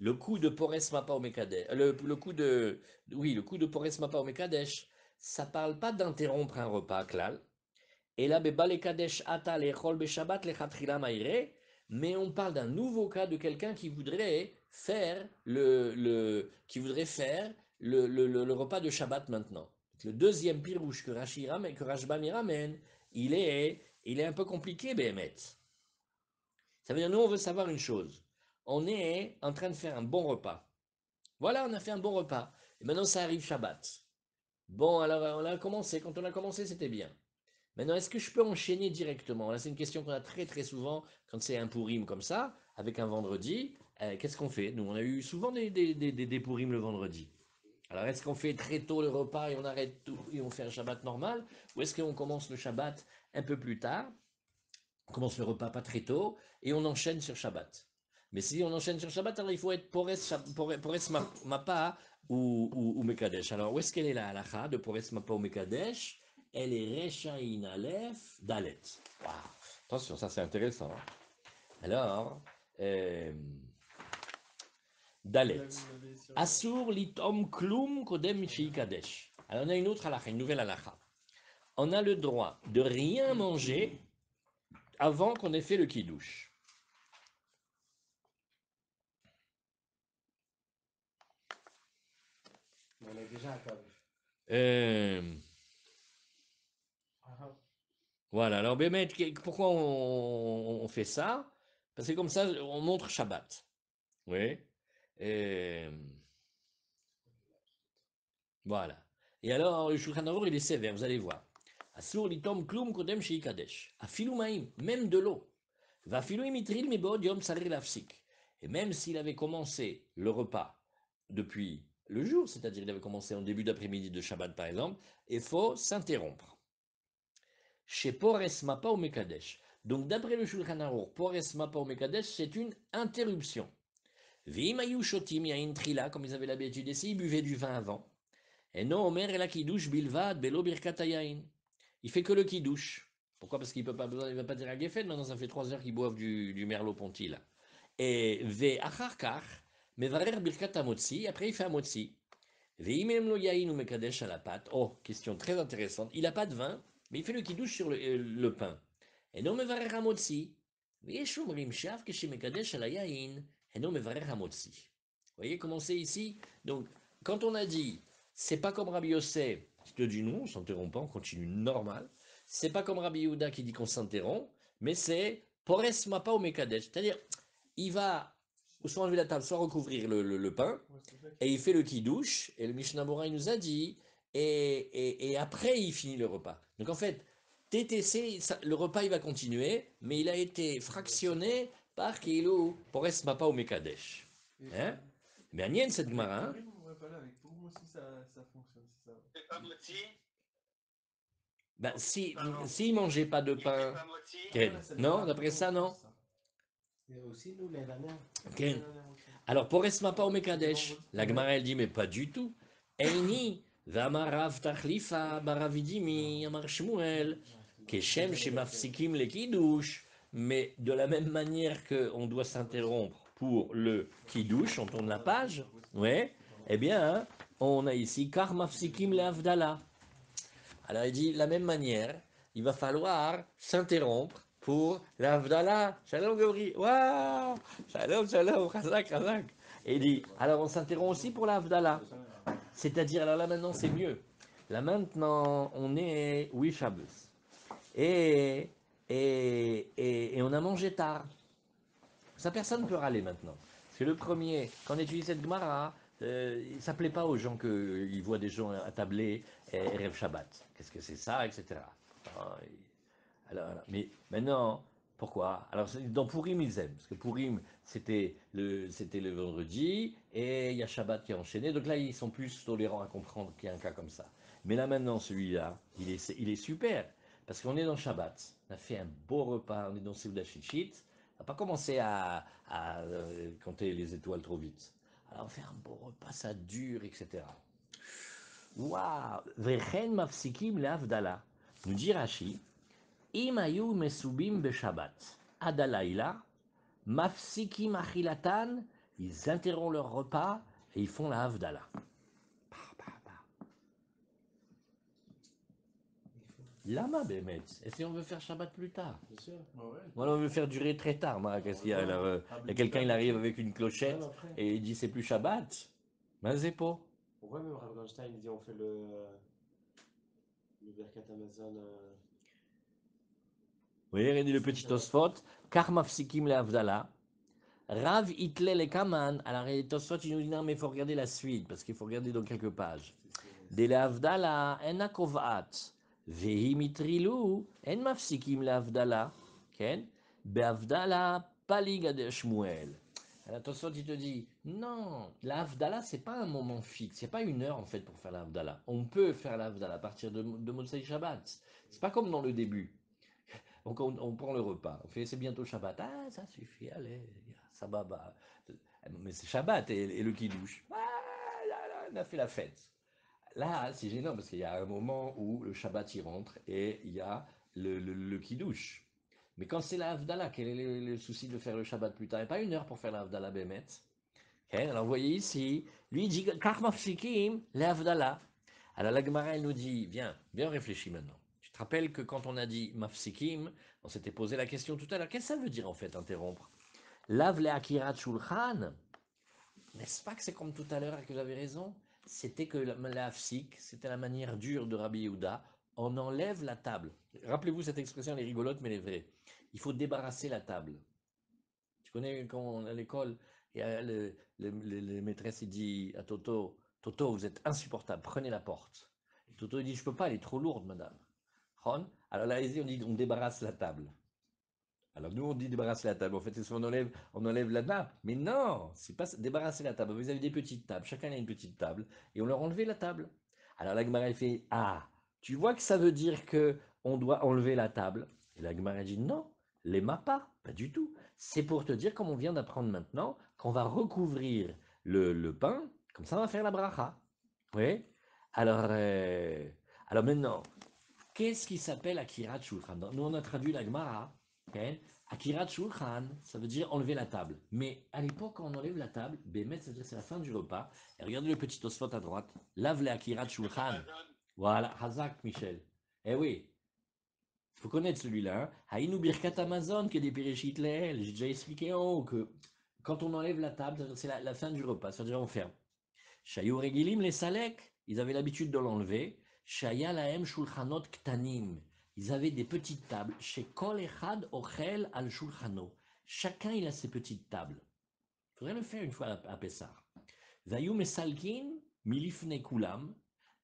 le coup de Pores Mapa au Mekadesh, le coup de, oui, le coup de Pores Mapa au Mekadesh, ça parle pas d'interrompre un repas, klal. Et là, Beba le Kadesh Ata le Chol Beshabbat le Chatrila Maire, mais on parle d'un nouveau cas de quelqu'un qui voudrait faire le repas de Shabbat maintenant. Le deuxième pirouche que Rashbami ramène, il est un peu compliqué, Béhémet. Ça veut dire, nous, on veut savoir une chose. On est en train de faire un bon repas. Voilà, on a fait un bon repas. Et maintenant, ça arrive Shabbat. Bon, alors, on a commencé. Quand on a commencé, c'était bien. Maintenant, est-ce que je peux enchaîner directement? Là, c'est une question qu'on a très très souvent quand c'est un pourim comme ça, avec un vendredi. Qu'est-ce qu'on fait? Nous, on a eu souvent des pourim le vendredi. Alors, est-ce qu'on fait très tôt le repas et on arrête tout et on fait un Shabbat normal? Ou est-ce qu'on commence le Shabbat un peu plus tard? On commence le repas pas très tôt et on enchaîne sur Shabbat. Mais si on enchaîne sur Shabbat, alors il faut être Pores Mapa ou Mekadesh. Alors où est-ce qu'elle est la halakha de Pores Mapa ou Mekadesh? Elle est Rechaïn Aleph Dalet. Wow. Attention, ça c'est intéressant. Alors, Dalet. Asur litom klum kodem Kadesh. Alors on a une autre halakha, une nouvelle halakha. On a le droit de rien manger avant qu'on ait fait le kiddush. On est déjà à table. Voilà, alors Bémet, pourquoi on fait ça? Parce que comme ça, on montre Shabbat. Oui. Voilà. Et alors, le Shulchan Aruch, il est sévère, vous allez voir. Asur litom klum kodem sheikadesh. Afilu maim, même de l'eau. Va filu imitril mebod yom tsarir lafsik. Et même s'il avait commencé le repas depuis le jour, c'est-à-dire il avait commencé en début d'après-midi de Shabbat par exemple, il faut s'interrompre. Chez Pores Mapa ou Mekadesh. Donc d'après le Shulchan Aruch, Pores Mapa ou Mekadesh, c'est une interruption. V'imayu shotim yain trila, comme ils avaient l'habitude ici, ils buvaient du vin avant. Et non, Omer et la kiddush bilvad belo birkat yain. Il fait que le kiddush. Pourquoi? Parce qu'il ne va pas dire à Geffen, maintenant ça fait 3 heures qu'ils boivent du Merlot-Ponty là. Et ve acharkar, mevarer birkat amotzi, après il fait amotzi. Ve'imem lo yain ou mekadesh à la pâte. Oh, question très intéressante. Il n'a pas de vin, mais il fait le kiddush sur le pain. Et non mevarer amotzi. Ve'yesh omrim shav keshe mekadesh à la yain, et non mevarer amotzi. Vous voyez comment c'est ici? Donc, quand on a dit, c'est pas comme Rabbi Yossé qui te dit non, on s'interrompt pas, on continue normal. C'est pas comme Rabbi Yehuda qui dit qu'on s'interrompt, mais c'est pores mapa ou mekadesh. C'est-à-dire, il va soit enlever la table, soit recouvrir le pain, et il fait le kiddush, et le Mishnah Bora il nous a dit, et après il finit le repas. Donc en fait, TTC, le repas il va continuer, mais il a été fractionné par Kilo Pores Mapa ou Mekadesh. Hein? Mais Agnès, cette Gemara, hein? Avec Pourim aussi, ça fonctionne, c'est ça. C'est pas moti. Ben, s'il ne mangeait pas de Il fait pain, pas moti. Ken, non, d'après ça, non. Et aussi, nous, les dernières. Ken. Alors, Pores Mapa ou Mekadesh, la Gemara elle dit, mais pas du tout. Eini, Vamarav Tachlifa, Baravidimi, Amar Shmuel, Keshem Shemafsikim le Kiddush. Mais de la même manière qu'on doit s'interrompre pour le Kiddush, on tourne la page, ouais, eh bien, hein, on a ici Kar Mafsikim le Avdala. Alors il dit, de la même manière, il va falloir s'interrompre pour l'Avdallah. Shalom Gabri. Waouh. Shalom, shalom. Chazak, chazak. Et il dit, alors on s'interrompt aussi pour l'Avdallah. C'est-à-dire, alors là maintenant c'est mieux. Là maintenant, on est, oui, Shabbos. Et, et on a mangé tard. Ça, personne ne peut râler maintenant. Parce que le premier, quand on étudie cette Gemara, ça ne plaît pas aux gens qu'ils voient des gens attablés et rêvent Shabbat. Qu'est-ce que c'est ça, etc. Alors, mais maintenant, Pourquoi? Alors, dans Purim, ils aiment. Parce que Purim, c'était le vendredi, et il y a Shabbat qui est enchaîné. Donc là, ils sont plus tolérants à comprendre qu'il y a un cas comme ça. Mais là, maintenant, celui-là, il est super. Parce qu'on est dans Shabbat. On a fait un beau repas. On est dans Seuda Chichit. On n'a pas commencé à compter les étoiles trop vite. Alors, on fait un beau repas, ça dure, etc. Waouh! Vechen mafsikim leavdala. Nous dit Rashi. Im hayu mesubim beshabbat. Ad halayla, mafsikim achilatan, ils interrompent leur repas et ils font la havdala. Lama Bémet. Et si on veut faire Shabbat plus tard? Bien sûr. Voilà, on veut faire durer très tard. Moi, qu'est-ce qu'il y a? Alors, il y a quelqu'un, il arrive avec une clochette Même après. et il dit c'est plus Shabbat. Ben, c'est pas. On voit même Rav Goldstein, il dit on fait le Birkat Amazon. Oui, il dit le petit Tosfot. Kar mafsikim le havdala. Rav Hitlel le Kaman. Alors, Tosfot, il nous dit non, mais il faut regarder la suite parce qu'il faut regarder dans quelques pages. דלהבדלה אין הקובעת, והיא מטרילו, אין מפסיקים להבדלה, כן? בהבדלה פליגה דשמואל. Alors, Tosfot, il te dit, non, la Havdalah, c'est pas un moment fixe, il n'y a pas une heure en fait pour faire la Havdalah. On peut faire la Havdalah à partir de Motsei Shabbat. C'est pas comme dans le début. Donc, on prend le repas, on fait c'est bientôt Shabbat, ah, ça suffit, allez, ça baba. Mais c'est Shabbat et le kiddush. Ah, là, là, on a fait la fête. Là, c'est gênant parce qu'il y a un moment où le Shabbat y rentre et il y a le kiddush. Mais quand c'est la Havdalah, quel est le souci de faire le Shabbat plus tard? Il n'y a pas une heure pour faire la Havdalah Bémet. Okay, alors vous voyez ici, lui il dit Kach mafsikim la Havdalah. Alors la Gemara elle nous dit, viens, bien réfléchis maintenant. Tu te rappelles que quand on a dit mafsikim, on s'était posé la question tout à l'heure, qu'est-ce que ça veut dire en fait interrompre? Lav le akirat shulchan. N'est-ce pas que c'est comme tout à l'heure et que j'avais raison? C'était que la hafsik, c'était la manière dure de Rabbi Yehuda. On enlève la table. Rappelez-vous cette expression, elle est rigolote, mais elle est vraie. Il faut débarrasser la table. Tu connais quand on est à l'école, et le maîtresse il dit à Toto, Toto, vous êtes insupportable, prenez la porte. Toto il dit, je ne peux pas, elle est trop lourde, madame. Alors là, on dit, on débarrasse la table. Alors nous on dit débarrasser la table, en fait c'est ce qu'on enlève la nappe. Mais non, c'est pas débarrasser la table. Vous avez des petites tables, chacun a une petite table, et on leur enlevait la table. Alors la Gemara fait, ah, tu vois que ça veut dire que on doit enlever la table? Et la Gemara dit, non, les pas du tout. C'est pour te dire, comme on vient d'apprendre maintenant, qu'on va recouvrir le pain, comme ça on va faire la bracha. Oui. Alors, alors maintenant, qu'est-ce qui s'appelle Akirat Shulchan? Nous, on a traduit la Gemara. Okay? Akirat Shulchan, ça veut dire enlever la table. Mais à l'époque, quand on enlève la table, Bémet, ça veut dire c'est la fin du repas. Et regardez le petit Tosfot à droite. Lave les Akirat Shulchan. Voilà, Hazak, Michel. Eh oui, il faut connaître celui-là. Hein? Haïnou Birkat Amazon, que des Périshit Leel. J'ai déjà expliqué en haut que quand on enlève la table, c'est la fin du repas. Ça veut dire on ferme. Shayou Regilim, les Salek, ils avaient l'habitude de l'enlever. Shaya laem shulchanot ktanim. Ils avaient des petites tables. Chez Kol Echad Ochel al shulchano. Chacun il a ses petites tables. Il faudrait le faire une fois à Pessah. Vayu mesalkin milifne kulam.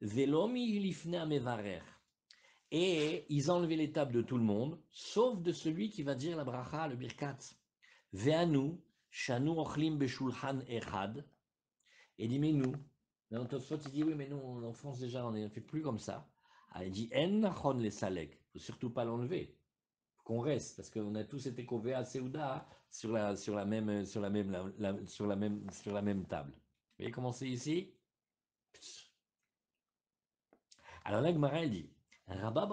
Velo milifne amevarer. Et ils enlevaient les tables de tout le monde, sauf de celui qui va dire la bracha, le birkat. Ve'anu, shanu ochlim beshulchan echad. Et il dit, mais nous, dans Tosfot, il dit, oui, mais nous, en France, déjà, on ne fait plus comme ça. Ah, il dit, en nachon les salek. Il ne faut surtout pas l'enlever. Il faut qu'on reste, parce qu'on a tous été convés à Seouda sur la même table. Vous voyez comment c'est ici? Alors là, Gemara, elle dit, Rabba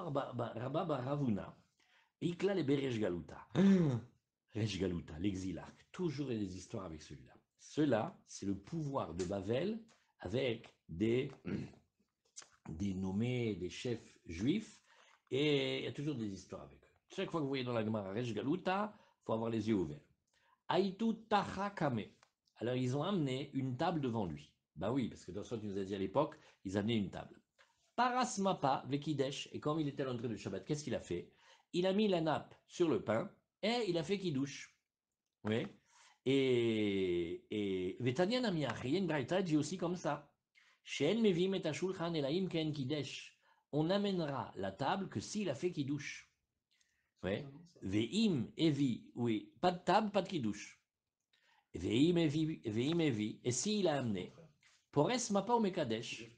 Baravuna, Ikla le Berej Galuta. Rej Galuta, l'exilarque. Toujours des histoires avec celui-là. Cela, c'est le pouvoir de Bavel avec des nommés, des chefs juifs, et il y a toujours des histoires avec eux. Chaque fois que vous voyez dans la Gemara Rej Galuta, il faut avoir les yeux ouverts. Aïtou Tachakame. Alors ils ont amené une table devant lui. Bah oui, parce que dans ce qu'il nous a dit à l'époque, ils amenaient une table. Parasmapa Vekidesh, et comme il était à l'entrée du Shabbat, qu'est-ce qu'il a fait? Il a mis la nappe sur le pain et il a fait Kiddush. Oui. Et Vetania Namiach, il y a une braïta dit aussi comme ça. Shen mevim et ashulchan elaim ken kidesh. On amènera la table que s'il a fait Kiddush. Ouais. Ve'im evi, oui, pas de table, pas de kiddush. Ve'im evi, et s'il a amené, pores mapa ou mekadesh.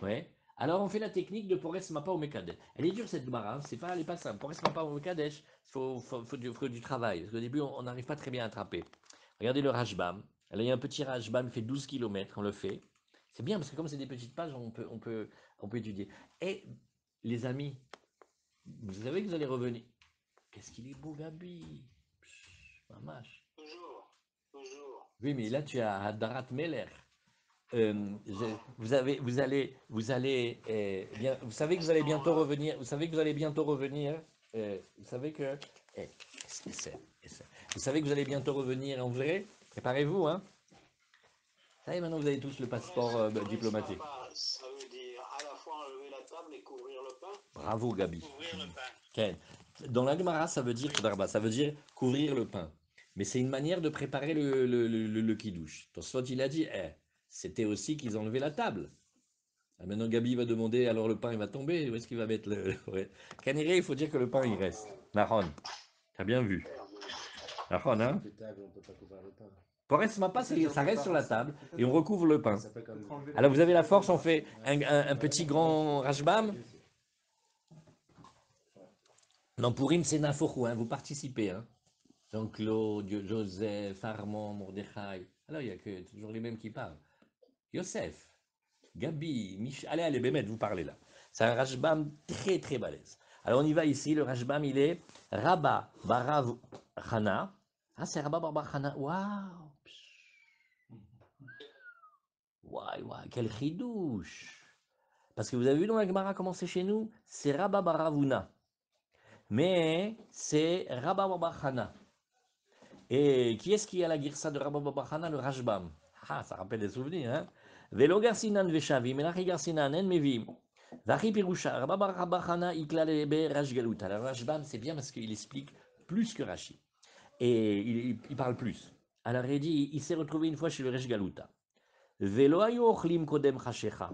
Ouais. Alors on fait la technique de pores mapa ou mekadesh. Elle est dure cette gemara, hein, elle est pas simple. Pores mapa ou mekadesh, faut du travail. Parce qu'au début, on n'arrive pas très bien à attraper. Regardez le Rashbam. Là, il y a un petit Rashbam, il fait 12 km, on le fait. C'est bien parce que comme c'est des petites pages, on peut étudier. Et les amis, vous savez que vous allez revenir. Qu'est-ce qu'il est beau, Gabi. Mamache. Toujours, toujours. Oui, mais là, tu as Hadarat Meller. Vous savez que vous allez bientôt revenir. Vous savez que vous allez bientôt revenir. Vous savez que. Vous savez que vous allez bientôt revenir en vrai. Préparez-vous, hein. Ça y est, maintenant vous avez tous le passeport diplomatique. Ça veut dire à la fois enlever la table et couvrir le pain. Bravo, Gabi. Couvrir le pain. Ken. Dans la Gemara, ça veut dire couvrir le pain. Mais c'est une manière de préparer le kiddush. Soit il a dit, c'était aussi qu'ils enlevaient la table. Ah, maintenant, Gabi va demander, alors le pain, il va tomber, où est-ce qu'il va mettre le... Ouais. Kaniré, il faut dire que le pain, il reste. Nahon, t'as bien vu. Nahon, hein. Plus table, on peut pas couvrir le pain. Pores mapa, ça reste sur la table et on recouvre le pain. Ça s'appelle comme Alors, vous avez la force, on fait un petit grand rashbam. Non, Purim, c'est Nafochou, hein, vous participez. Hein. Jean-Claude, Joseph, Armand, Mordechai. Alors, il n'y a que toujours les mêmes qui parlent. Yosef, Gabi, Michel. Allez, Bémet, vous parlez là. C'est un Rashbam très, très balèze. Alors, on y va ici. Le Rashbam, il est Rabba Barav Chana. Ah, c'est Rabba Barav Chana. Waouh! Waouh, quel chidouche! Parce que vous avez vu dans la Gemara comment c'est chez nous? C'est Rabba Baravuna. Mais c'est Rabba Barav Et qui est-ce qui a la girsa de Rabba Bachana, le Rashbam? Ah, ça rappelle des souvenirs, hein? Velo garsinan veshavim, menachi garsinan en mevim. Vachi pirusha, Rabba Bachana iklalebe Rashgaluta. Le Rashbam, c'est bien parce qu'il explique plus que Rashi. Et il parle plus. Alors il dit, il s'est retrouvé une fois chez le Rashgaluta. Velo ayu ochlim kodem chashecha.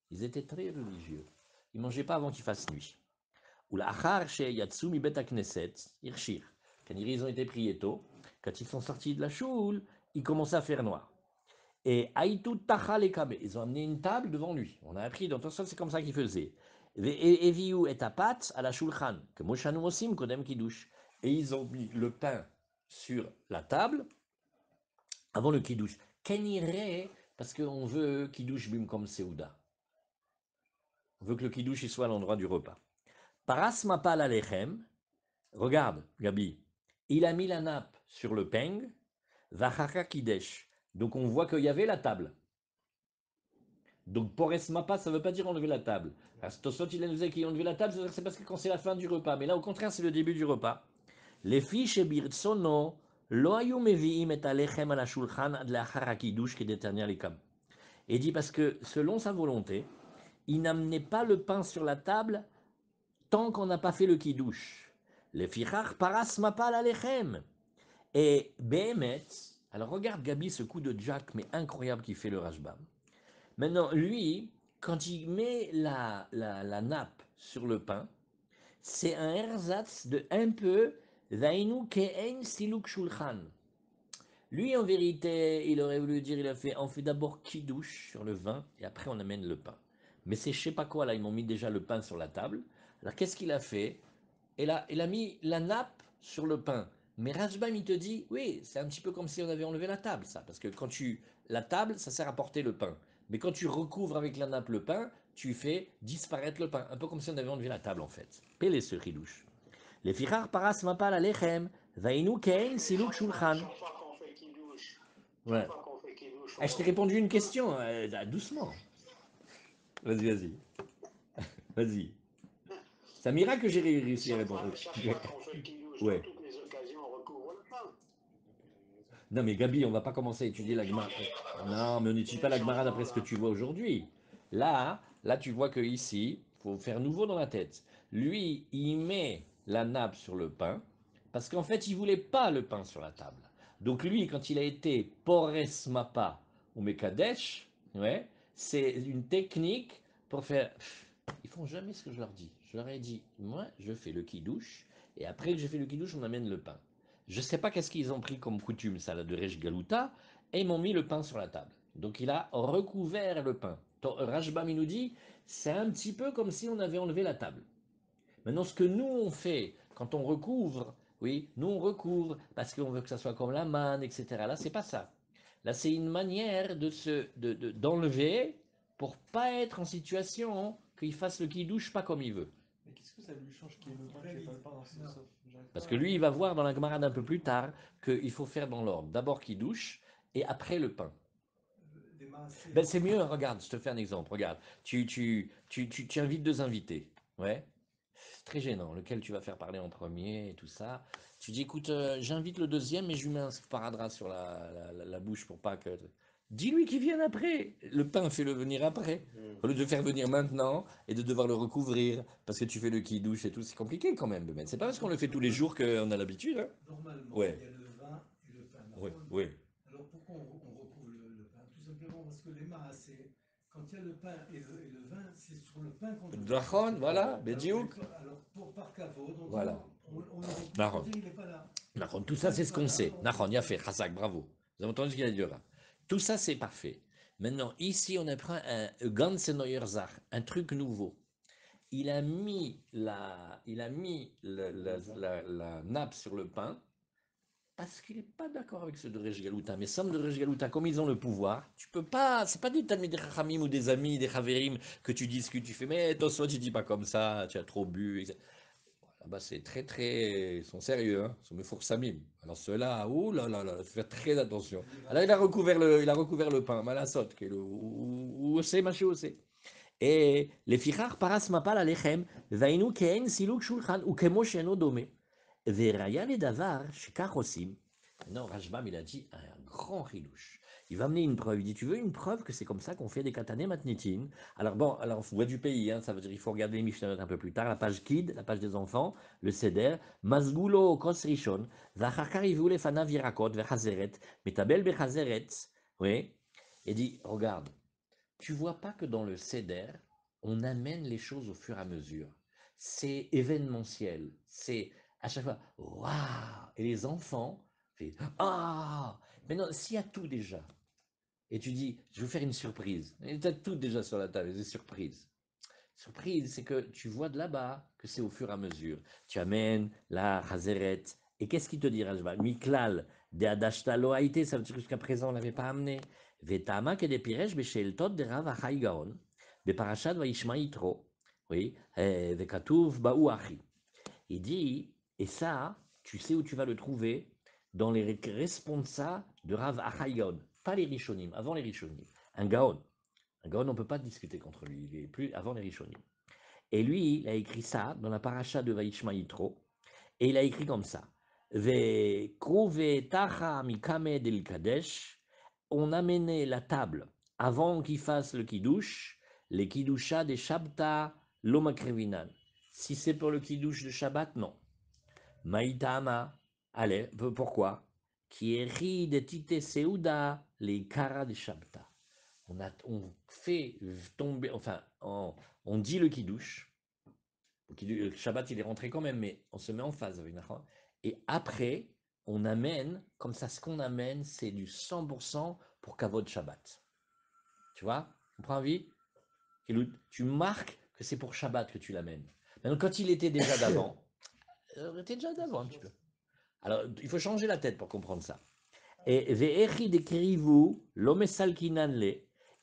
Ils étaient très religieux. Ils ne mangeaient pas avant qu'il fasse nuit. Ou la achar she yatsu mi bet knesset, irshir. Quand ils ont été priés tôt, quand ils sont sortis de la choule, il commençait à faire noir. Et Aïtou Tachal et Kabe, ils ont amené une table devant lui. On a appris, dans tout ça, c'est comme ça qu'ils faisaient. Et Eviou et Apat à la shulchan, que Moshanu Osim, Kodem Kiddush. Et ils ont mis le pain sur la table avant le Kiddush. Ken irait, parce qu'on veut Kiddush bim comme Seouda. On veut que le Kiddush il soit à l'endroit du repas. Paras Mapal Alechem, regarde, Gabi, il a mis la nappe sur le peng, Vachaka Kidesh. Donc on voit qu'il y avait la table. Donc Pores Mapa, ça ne veut pas dire enlever la table. Tosot, il nous dit qu'il a enlevé la table, c'est parce que quand c'est la fin du repas. Mais là, au contraire, c'est le début du repas. Les fiches et birtsono, lo ayu meviim et alechem ala shulchan ad lachar hakidush qui détermine les kam. Et dit parce que selon sa volonté, il n'amenait pas le pain sur la table tant qu'on n'a pas fait le kiddush. Les fichar paras mapal alechem. Et Behemet, alors regarde Gabi ce coup de Jack, mais incroyable qu'il fait le Rashbam. Maintenant, lui, quand il met la nappe sur le pain, c'est un ersatz de un peu Zainu ke'en siluk shulchan. Lui, en vérité, il aurait voulu dire, on fait d'abord kidouche sur le vin et après on amène le pain. Mais c'est je sais pas quoi là, ils m'ont mis déjà le pain sur la table. Alors qu'est-ce qu'il a fait? Il a mis la nappe sur le pain. Mais Rashbam, il te dit, oui, c'est un petit peu comme si on avait enlevé la table, ça. Parce que la table, ça sert à porter le pain. Mais quand tu recouvres avec la nappe le pain, tu fais disparaître le pain. Un peu comme si on avait enlevé la table, en fait. Pélé ce ridouche. Les fichar paras mapal alechem, vainu kein siluk shulchan. Chaque fois qu'on fait kiddush, Ouais. Je t'ai répondu une question, doucement. Vas-y. Vas-y. C'est un miracle que j'ai réussi à répondre. Chaque fois qu'on fait kiddush, Ouais. dans toutes les occasions, on recouvre le pain. Non, mais Gabi, on va pas commencer à étudier la Gemara. Non, mais on n'étudie pas la Gemara d'après ce que tu vois aujourd'hui. Là, tu vois que ici, faut faire nouveau dans la tête. Lui, il met la nappe sur le pain parce qu'en fait, il voulait pas le pain sur la table. Donc lui, quand il a été pores mapa ou mekadesh, ouais, c'est une technique pour faire. Ils font jamais ce que je leur dis. Je leur ai dit, moi, je fais le kidouche et après que j'ai fait le kidouche, on amène le pain. Je ne sais pas qu'est-ce qu'ils ont pris comme coutume, ça, là, de Resh Galuta, et ils m'ont mis le pain sur la table. Donc il a recouvert le pain. Rashbam, il nous dit, c'est un petit peu comme si on avait enlevé la table. Maintenant, ce que nous, on fait, quand on recouvre, oui, nous, on recouvre, parce qu'on veut que ça soit comme la manne, etc. Là, c'est pas ça. Là, c'est une manière d'enlever pour pas être en situation qu'il fasse le kidouche pas comme il veut. Mais qu'est-ce que ça lui change qu'il y ait le pain, qu'il n'y ait pas le pain dans ce sauf? Parce que lui, il va voir dans la Gemara un peu plus tard qu'il faut faire dans l'ordre. D'abord kidouche et après le pain. Ben, c'est mieux, regarde, je te fais un exemple. Regarde, tu invites deux invités. Ouais. C'est très gênant. Lequel tu vas faire parler en premier et tout ça. Tu dis, écoute, j'invite le deuxième, mais je lui mets un sparadrap sur la bouche pour pas que. Dis-lui qu'il vienne après. Le pain, fais-le venir après. Au lieu de le faire venir maintenant et de devoir le recouvrir parce que tu fais le qui-douche et tout, c'est compliqué quand même de mettre. C'est pas parce qu'on le fait tous les jours qu'on a l'habitude. Hein. Normalement, Ouais. il y a le vin et le pain. Oui, oui. Alors pourquoi on recouvre le pain? Tout simplement parce que les maassés, quand il y a le pain et le vin, c'est sur le pain qu'on doit Dachon, voilà, alors, Bediouk. alors par caveau, donc Voilà. on le recouvre Nahon. pour dire il n'est pas là. Nahon. Tout ça, c'est ce qu'on sait. Nahon, il a fait. Chazak, bravo. Vous avez entendu ce qu'il a dit là. Tout ça, c'est parfait. Maintenant, ici, on apprend un ganz neuer Zach, un truc nouveau. Il a mis la nappe sur le pain parce qu'il n'est pas d'accord avec ceux de Resh Galuta. Mais Sam de Resh Galuta, comme ils ont le pouvoir, tu peux pas, c'est pas des Talmid Chachamim ou des amis, des Chaverim que tu discutes, tu fais, mais toi, tu dis pas comme ça, tu as trop bu, etc. Là-bas, c'est très, très. Ils sont sérieux, hein. Ils sont mefoursamim. Alors ceux-là, ouh là là là, il faut faire très attention. Alors il a recouvert le pain, malasot, ou c'est maché aussi. Et les fichar paras mapal alechem, vainu kein siluk shulchan, ou kemo sheno dome. Veraya le davar, shikach osim. Non, Rashbam, il a dit un grand ridouche. Il va amener une preuve. Il dit, tu veux une preuve que c'est comme ça qu'on fait des katané matnitin? Alors bon, alors voix du pays, hein, ça veut dire il faut regarder les Mishnayot un peu plus tard, la page Kid, la page des enfants, le Seder, Mazgulo kos rishon, vachakar ivu lefanav yirakot vechazeret, metabel bechazeret, oui, et dit, regarde, tu vois pas que dans le Seder, on amène les choses au fur et à mesure. C'est événementiel, c'est à chaque fois, waouh, et les enfants, fait, ah, mais non, s'il y a tout déjà, et tu dis, je vais faire une surprise. Et tu as tout déjà sur la table, des surprises. Surprise, c'est que tu vois de là-bas que c'est au fur et à mesure. Tu amènes la Hazeret. Et qu'est-ce qu'il te dit, Rajba? Miklal, de Adashta Loaïté, ça veut dire que jusqu'à présent, on ne l'avait pas amené. Vetama que des piresh, beshel tot de Rav Achai Gaon, de Parashat Vaishma Yitro, oui, Vekatuv Baou Achi. Il dit, et ça, tu sais où tu vas le trouver? Dans les responsa de Rav Achai Gaon. Pas les Rishonim, avant les Rishonim. Un Gaon. Un Gaon, on ne peut pas discuter contre lui. Il est plus avant les Rishonim. Et lui, il a écrit ça dans la paracha de Vaishma Yitro. Et il a écrit comme ça. Ve kruve tacha mikame del kadesh. On amenait la table avant qu'il fasse le kiddush, les kiddusha des Shabta lomakrevinan. Si c'est pour le kiddush de Shabbat, non. Maïtama, allez, pourquoi? Qui est de tite seuda les kara de Shabta. On fait tomber, enfin, on dit le kiddush. Le Shabbat, il est rentré quand même, mais on se met en phase avec Nachon. Et après, on amène, comme ça, ce qu'on amène, c'est du 100% pour Kavod Shabbat. Tu vois? Tu prends envie? Tu marques que c'est pour Shabbat que tu l'amènes. Maintenant, quand il était déjà d'avant, il était déjà d'avant un petit peu. Alors, il faut changer la tête pour comprendre ça. Et ve'echi dekrivu l'homme salkinanle.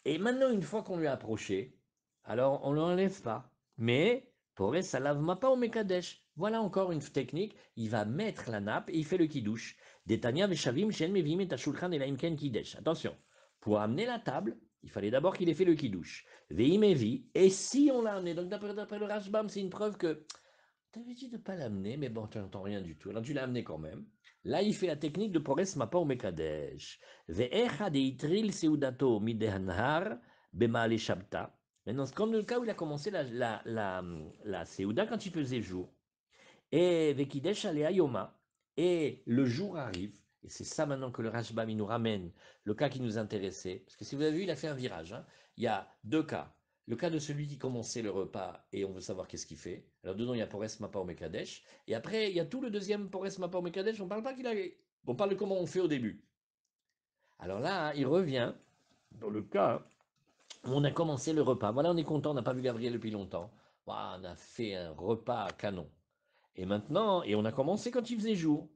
Et maintenant, une fois qu'on lui a approché, alors on ne l'enlève pas. Mais, pour ça lave pas au mekadesh. Voilà encore une technique. Il va mettre la nappe et il fait le kiddush. Detania veshavim shen mevim et ashulchan et laimken kiddush. Attention. Pour amener la table, il fallait d'abord qu'il ait fait le kiddush. Veimevi. Et si on l'a amené, donc d'après le Rashbam, c'est une preuve que tu avais dit de ne pas l'amener, mais bon, tu n'entends rien du tout. Alors tu l'as amené quand même. Là, il fait la technique de Pores Mapa au Mekadesh. Ve'echa deitril seudato midehanhar bemaale shabta. Maintenant, c'est comme le cas où il a commencé la Seuda quand il faisait jour. Et Vekidesh alea yoma. Et le jour arrive. Et c'est ça maintenant que le Rashbam nous ramène, le cas qui nous intéressait. Parce que si vous avez vu, il a fait un virage. Hein. Il y a deux cas. le cas de celui qui commençait le repas et on veut savoir qu'est-ce qu'il fait. Alors dedans, il y a Pores Mapa Mekadesh. Et après, il y a tout le deuxième Pores Mapa Mekadesh. On parle pas qu'il a. On parle de comment on fait au début. Alors là, il revient dans le cas où on a commencé le repas. Voilà, on est content, on n'a pas vu Gabriel depuis longtemps. Voilà, on a fait un repas canon. Et maintenant, et on a commencé quand il faisait jour.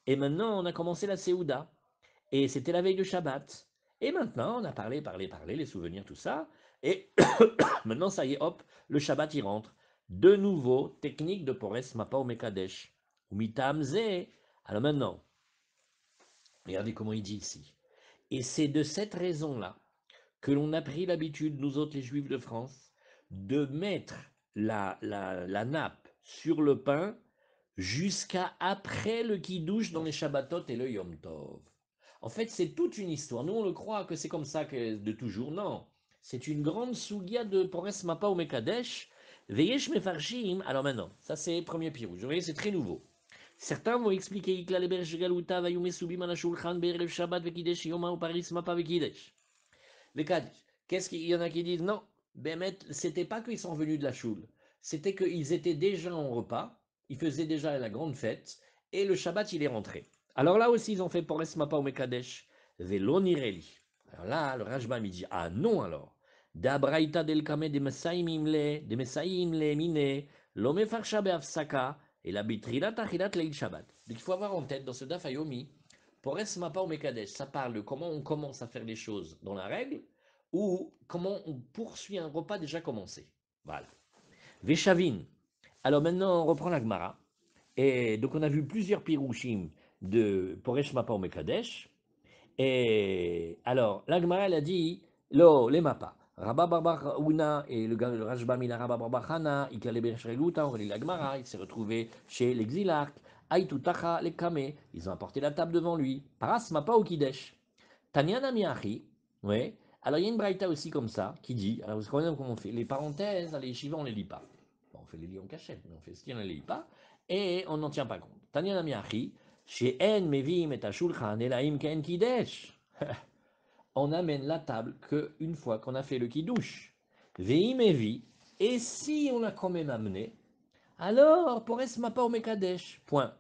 Et maintenant, on a commencé la Séouda. Et c'était la veille de Shabbat. Et maintenant, on a parlé, les souvenirs, tout ça. Et maintenant, ça y est, hop, le Shabbat, il rentre. De nouveau, technique de Pores Mapa ou Mekadesh. Ou Mitamze. Alors maintenant, regardez comment il dit ici. Et c'est de cette raison-là que l'on a pris l'habitude, nous autres les Juifs de France, de mettre la nappe sur le pain jusqu'à après le Kiddush dans les Shabbatot et le Yom Tov. En fait, c'est toute une histoire. Nous, on le croit que c'est comme ça que de toujours. Non. C'est une grande sougia de Pores Mapa ou Mekadesh. Veyesh Mefarshim. Alors maintenant, ça c'est premier pirouge. Vous voyez, c'est très nouveau. Certains vont expliquer Ikla Leberj Galuta, Vayume Subim ala Shulchan, Be'erev Shabbat, Vekidesh, Yoma ou Paris Mapa Vekidesh. Les Kaddish. Qu'est-ce qu'il y en a qui disent non, Bémet, c'était pas qu'ils sont venus de la choule, c'était qu'ils étaient déjà en repas, ils faisaient déjà la grande fête, et le Shabbat il est rentré. Alors là aussi ils ont fait Pores Mapa ou Mekadesh, Velo Nireli. Alors là le Rajbam il dit ah non alors, D'Abraïta del Kame de Messaïm imle, de Messaïm le mine, Lome Farsha be'afsaka, et la bitrilat achilat leil Shabbat. Donc il faut avoir en tête dans ce Daf Hayomi, Pores Mapa ou Mekadesh, ça parle de comment on commence à faire les choses dans la règle ou comment on poursuit un repas déjà commencé. Voilà. Veshavin. Alors maintenant, on reprend la Gemara. Et donc, on a vu plusieurs pirouchim de Poresh Mapa ou Mekadesh. Et alors, la Gemara, elle a dit Lo, les Mapa. Rabba Barbar Ouna et le Rajbam il a Rabba Barbar Hana, il a les Bershreluta, on relit la Gemara, il s'est retrouvé chez l'exilarque. Aïtoutacha, les Kamé, ils ont apporté la table devant lui. Paras Mapa ou Kidesh. Tanyana Miachi, ouais. Alors il y a une braïta aussi comme ça qui dit, alors vous savez comment on fait, les parenthèses dans les yeshivas on les lit pas. Bon, on fait les lit en cachette, mais on fait ce qu'on ne les lit pas et on n'en tient pas compte. Tanyana Miachi, chez En Mevim et Ashulchan Elaim Ken Kidesh. On amène la table que une fois qu'on a fait le kiddush. Veim Evi, et si on l'a quand même amené, alors pour Esmapa ou Mekadesh. Point.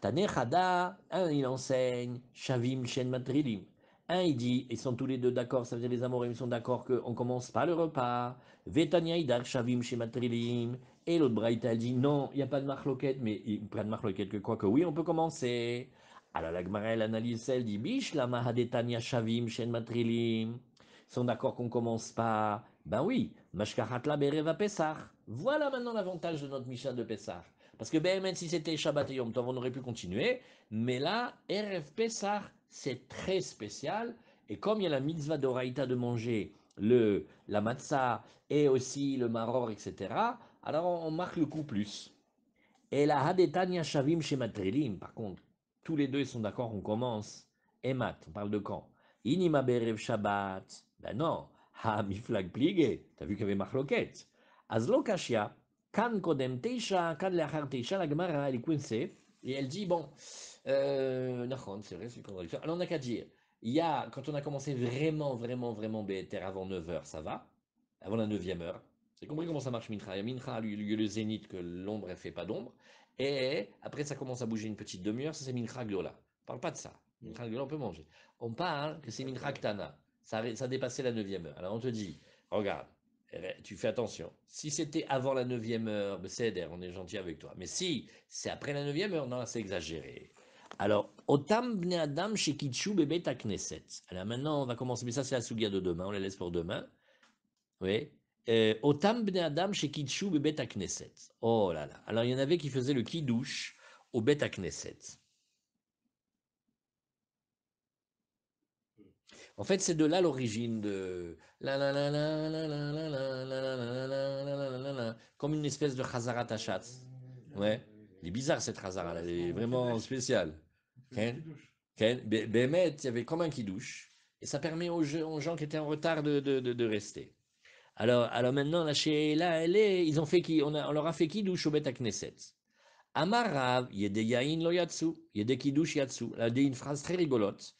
Tanechada, un il enseigne, Shavim Shen Matrilim. Un il dit, ils sont tous les deux d'accord, ça veut dire les amorim sont d'accord qu'on ne commence pas le repas. Vetania Idar Shavim Shen Matrilim. Et l'autre braïta dit, non, il n'y a pas de marloquette, mais pas de marloquette que quoi que oui, on peut commencer. Alors la Gemara, elle analyse, elle dit, bish la mahadetania Shavim Shen Matrilim. Ils sont d'accord qu'on ne commence pas. Ben oui, Mashkahatla Bereva Pessah. Voilà maintenant l'avantage de notre Mishnah de Pessah. Parce que ben, même si c'était Shabbat et Yom Tov, on aurait pu continuer. Mais là, Erev Pessah, c'est très spécial. Et comme il y a la mitzvah d'Oraïta de manger la matzah et aussi le maror, etc., alors on marque le coup plus. Et la Hadetania Shavim Shematrilim, par contre, tous les deux ils sont d'accord, on commence. Emat, on parle de quand Inima Berev Shabbat. Ben non. Ha, miflag pligé. T'as vu qu'il y avait marloquette. Azlo Kashia, Kan Kodem Teisha, Kan Leachar Teisha, la Gemara, elle est coincée. Et elle dit, bon, c'est vrai, c'est contradictoire. Alors on n'a qu'à dire, il y a, quand on a commencé vraiment BTR avant 9h, ça va. Avant la 9e heure. Vous avez compris comment ça marche Mincha? Il y a Mincha, le zénith, que l'ombre ne fait pas d'ombre. Et après, ça commence à bouger une petite demi-heure, ça c'est Mincha Gdola. On ne parle pas de ça. Mincha Gdola, on peut manger. On parle que c'est Mincha Ktana. Ça a dépassé la 9e heure. Alors on te dit, regarde, tu fais attention. Si c'était avant la 9e heure, c'est d'air, on est gentil avec toi. Mais si c'est après la 9e heure, non, c'est exagéré. Alors, Otam Bne Adam chez Kitshu Bebet Knesset. Alors maintenant, on va commencer, mais ça c'est la sougia de demain, on la laisse pour demain. Oui. Otam Bne Adam chez Kitshu Bebet Knesset. Oh là là. Alors il y en avait qui faisaient le Kiddush au Bet Knesset. En fait, c'est de là l'origine de comme une espèce de Chazarat Hachatz. Ouais. Elle est bizarre cette Chazara, elle est vraiment spéciale. Ken, Bémet, il y avait comme un Kiddush. Et ça permet aux gens qui étaient en retard de rester. Alors maintenant, la Sheila, ils ont fait on leur a fait Kiddush au Bet Knesset. Amarav, Yede Yain lo Yatsu, Yede Kiddush Yatsu. Elle a dit une phrase très rigolote.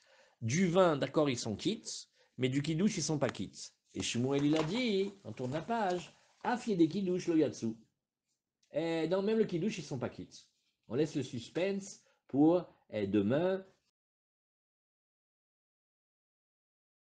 Du vin, d'accord, ils sont quittes, mais du Kiddush, ils sont pas quittes. Et Shmuel, il a dit, on tourne la page, Afie des kiddush lo yatsu. Et dans même le kiddush, ils sont pas quittes. On laisse le suspense pour demain,